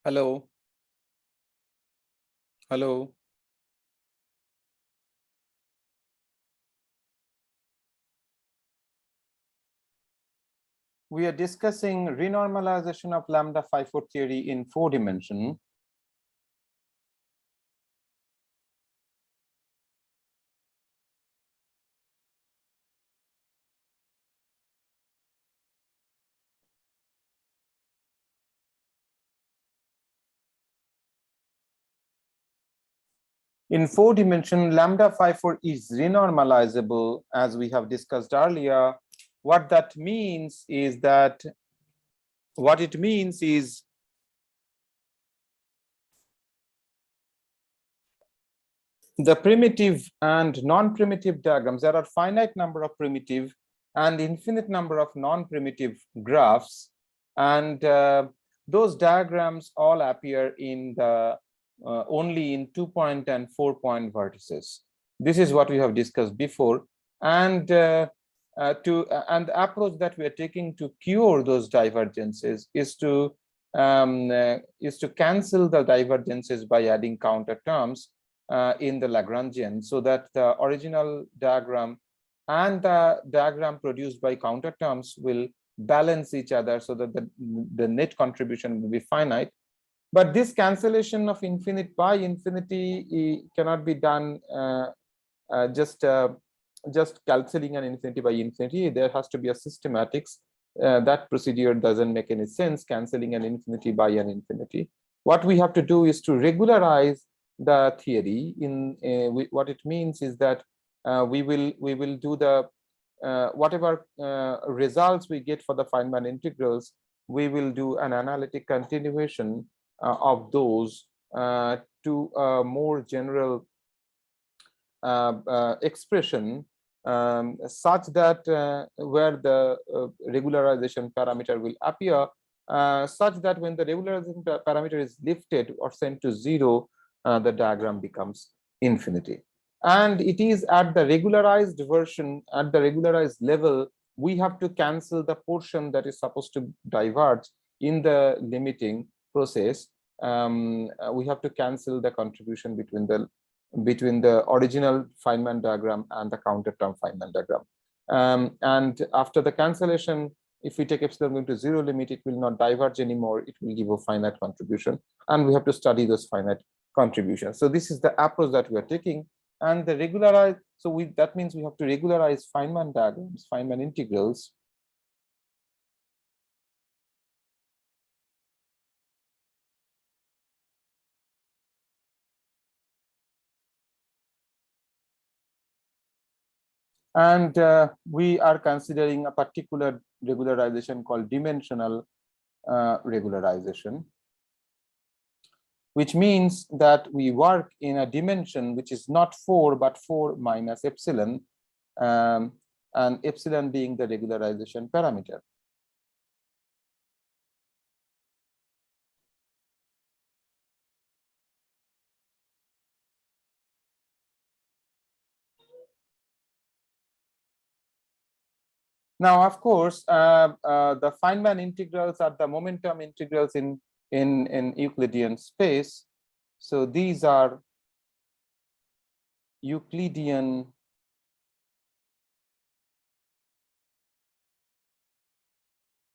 Hello. Hello. We are discussing renormalization of lambda phi-fourth theory in 4-dimension. In 4-dimension, lambda phi-4 is renormalizable, as we have discussed earlier. What that means is that the primitive and non-primitive diagrams, there are finite number of primitive and infinite number of non-primitive graphs, and those diagrams all appear in the only in 2-point and 4-point vertices. This is what we have discussed before, and the approach that we are taking to cure those divergences is to cancel the divergences by adding counter terms in the Lagrangian, so that the original diagram and the diagram produced by counter terms will balance each other, so that the net contribution will be finite. But this cancellation of infinite by infinity cannot be done just cancelling an infinity by infinity. There has to be a systematics. That procedure doesn't make any sense, cancelling an infinity by an infinity. What we have to do is to regularize the theory. What it means is that we will do the whatever results we get for the Feynman integrals, we will do an analytic continuation of those to a more general expression, such that where the regularization parameter will appear, such that when the regularization parameter is lifted or sent to 0, the diagram becomes infinity. And it is at the regularized version, at the regularized level, we have to cancel the portion that is supposed to diverge in the limiting process. We have to cancel the contribution between the original Feynman diagram and the counter term Feynman diagram. And after the cancellation, if we take epsilon going to 0 limit, it will not diverge anymore. It will give a finite contribution, and we have to study those finite contributions. So this is the approach that we are taking. And the regularize, so that means we have to regularize Feynman diagrams, Feynman integrals. And we are considering a particular regularization called dimensional regularization, which means that we work in a dimension which is not 4 but 4 minus epsilon, and epsilon being the regularization parameter. Now, of course, the Feynman integrals are the momentum integrals in Euclidean space. So these are Euclidean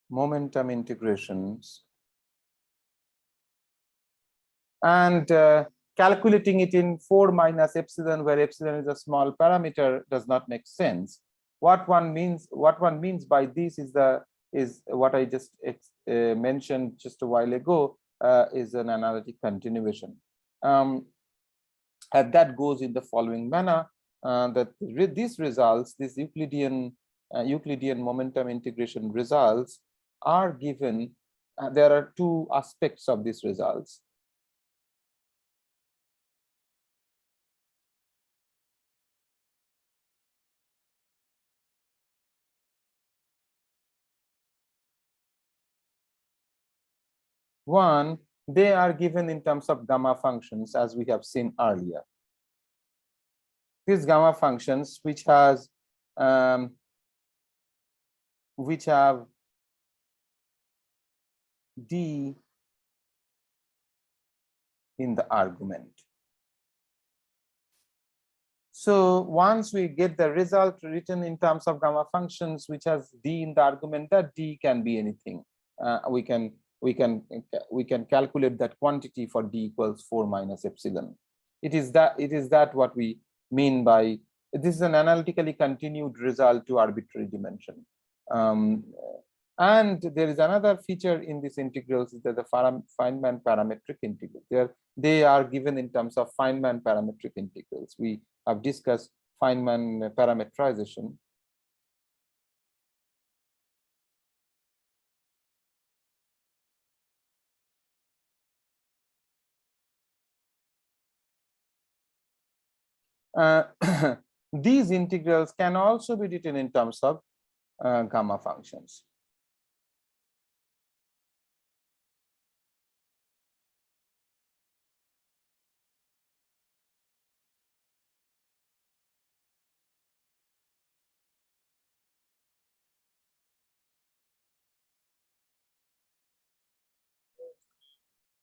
momentum integrations, and calculating it in 4 minus epsilon, where epsilon is a small parameter, does not make sense. What one means by this is what I just mentioned just a while ago, is an analytic continuation. And that goes in the following manner, that these results, these Euclidean momentum integration results are given. There are two aspects of these results. One, they are given in terms of gamma functions, as we have seen earlier. These gamma functions, which have d in the argument. So once we get the result written in terms of gamma functions which has d in the argument, that d can be anything. We can calculate that quantity for d equals 4 minus epsilon. It is that what we mean by this is an analytically continued result to arbitrary dimension. And there is another feature in these integrals, that the Feynman parametric integral. They are given in terms of Feynman parametric integrals. We have discussed Feynman parametrization. These integrals can also be written in terms of gamma functions.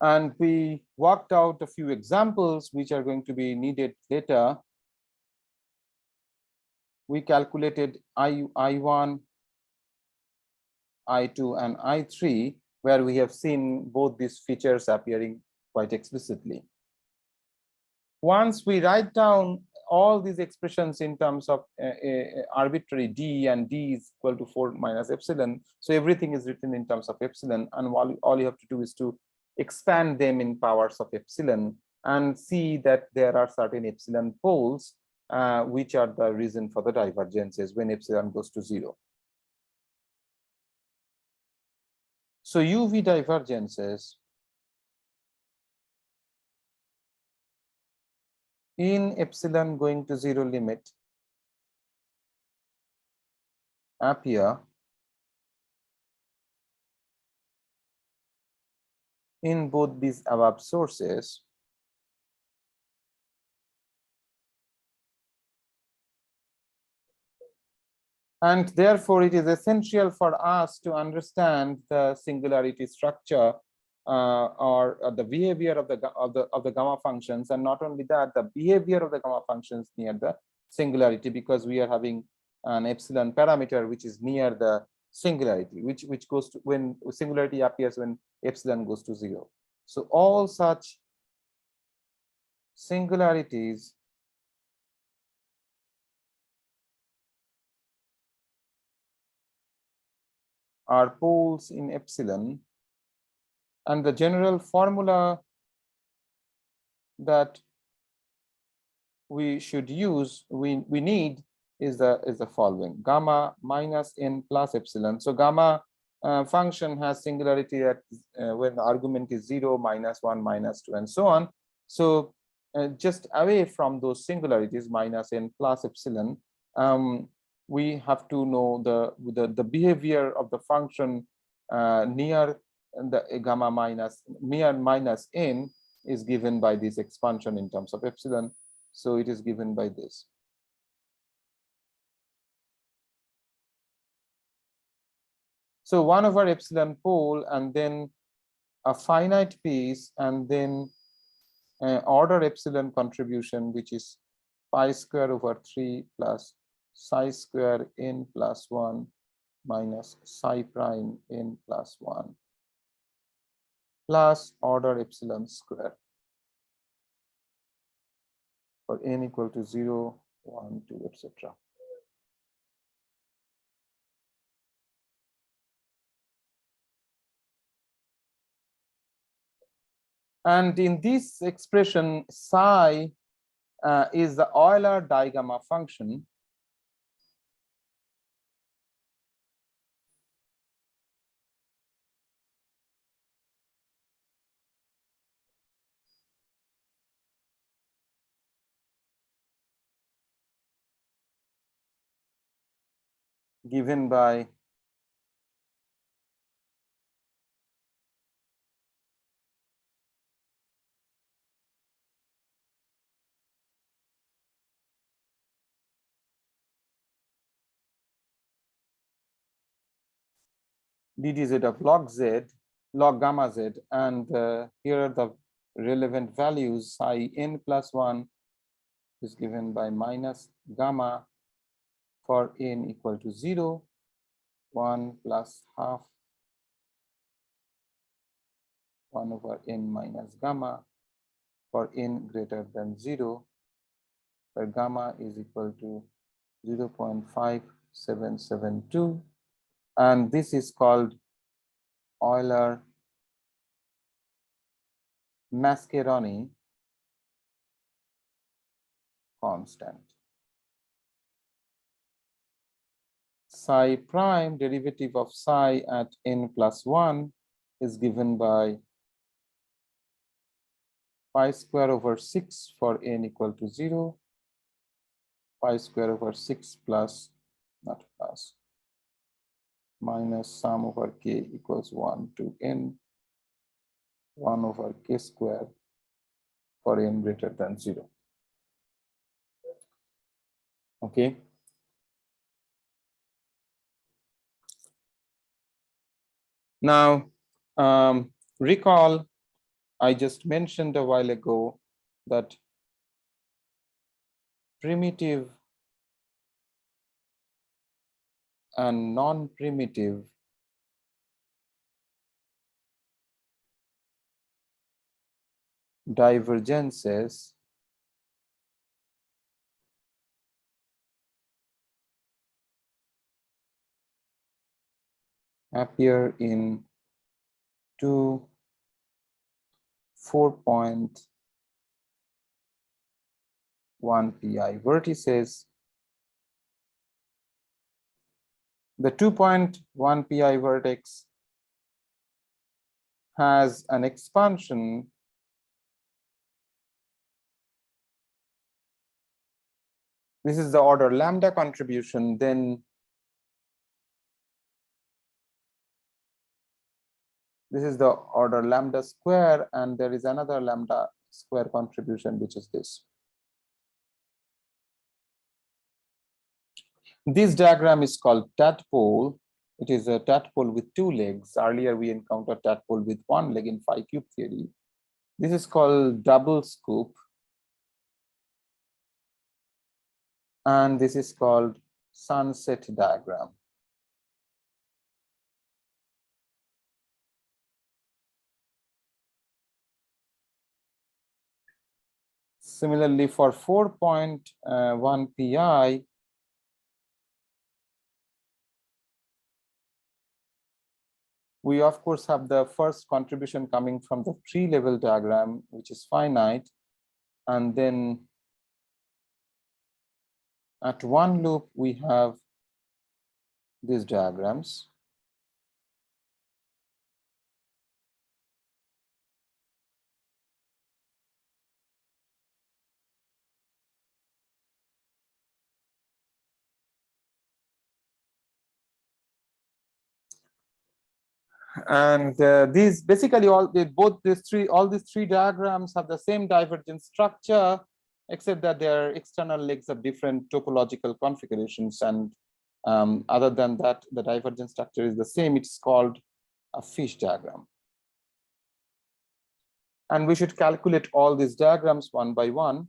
And we worked out a few examples which are going to be needed later. We calculated I1, I2, and I3, where we have seen both these features appearing quite explicitly. Once we write down all these expressions in terms of arbitrary d, and d is equal to 4 minus epsilon, so everything is written in terms of epsilon, and all you have to do is to expand them in powers of epsilon and see that there are certain epsilon poles which are the reason for the divergences when epsilon goes to 0. So UV divergences in epsilon going to 0 limit appear in both these above sources, and therefore it is essential for us to understand the singularity structure or the behavior of the gamma functions, and not only that, the behavior of the gamma functions near the singularity, because we are having an epsilon parameter which is near the singularity, which goes to when singularity appears when epsilon goes to 0. So all such singularities are poles in epsilon, and the general formula that we should use, we need is the following: gamma minus n plus epsilon. So gamma function has singularity at when the argument is 0, -1, -2, and so on. So just away from those singularities, minus n plus epsilon, we have to know the behavior of the function near the gamma minus n is given by this expansion in terms of epsilon. So it is given by this. So 1 over epsilon pole, and then a finite piece, and then order epsilon contribution, which is pi square over 3 plus psi square n plus 1 minus psi prime n plus 1 plus order epsilon square for n equal to 0, 1, 2, etc. And in this expression, psi is the Euler digamma function. Given by ddz of log z, log gamma z, and here are the relevant values, psi n plus 1 is given by minus gamma for n equal to 0, 1 plus half 1 over n minus gamma for n greater than 0, where gamma is equal to 0.5772, and this is called Euler-Mascheroni constant. Psi prime derivative of psi at n plus 1 is given by pi square over 6 for n equal to 0, pi square over 6 plus, not plus, minus sum over k equals 1 to n, 1 over k square for n greater than 0. Okay. Now, recall, I just mentioned a while ago that primitive and non-primitive divergences appear in two 4.1 pi vertices. The 2.1 pi vertex has an expansion this is the order lambda contribution, then this is the order lambda square, and there is another lambda square contribution, which is this. This diagram is called tadpole. It is a tadpole with two legs. Earlier, we encountered tadpole with one leg in phi cube theory. This is called double scoop. And this is called sunset diagram. Similarly, for 4.1 pi, we of course have the first contribution coming from the tree level diagram, which is finite. And then at one loop, we have these diagrams. And these basically all these three diagrams have the same divergence structure, except that their external legs have different topological configurations. And other than that, the divergence structure is the same. It's called a fish diagram. And we should calculate all these diagrams one by one.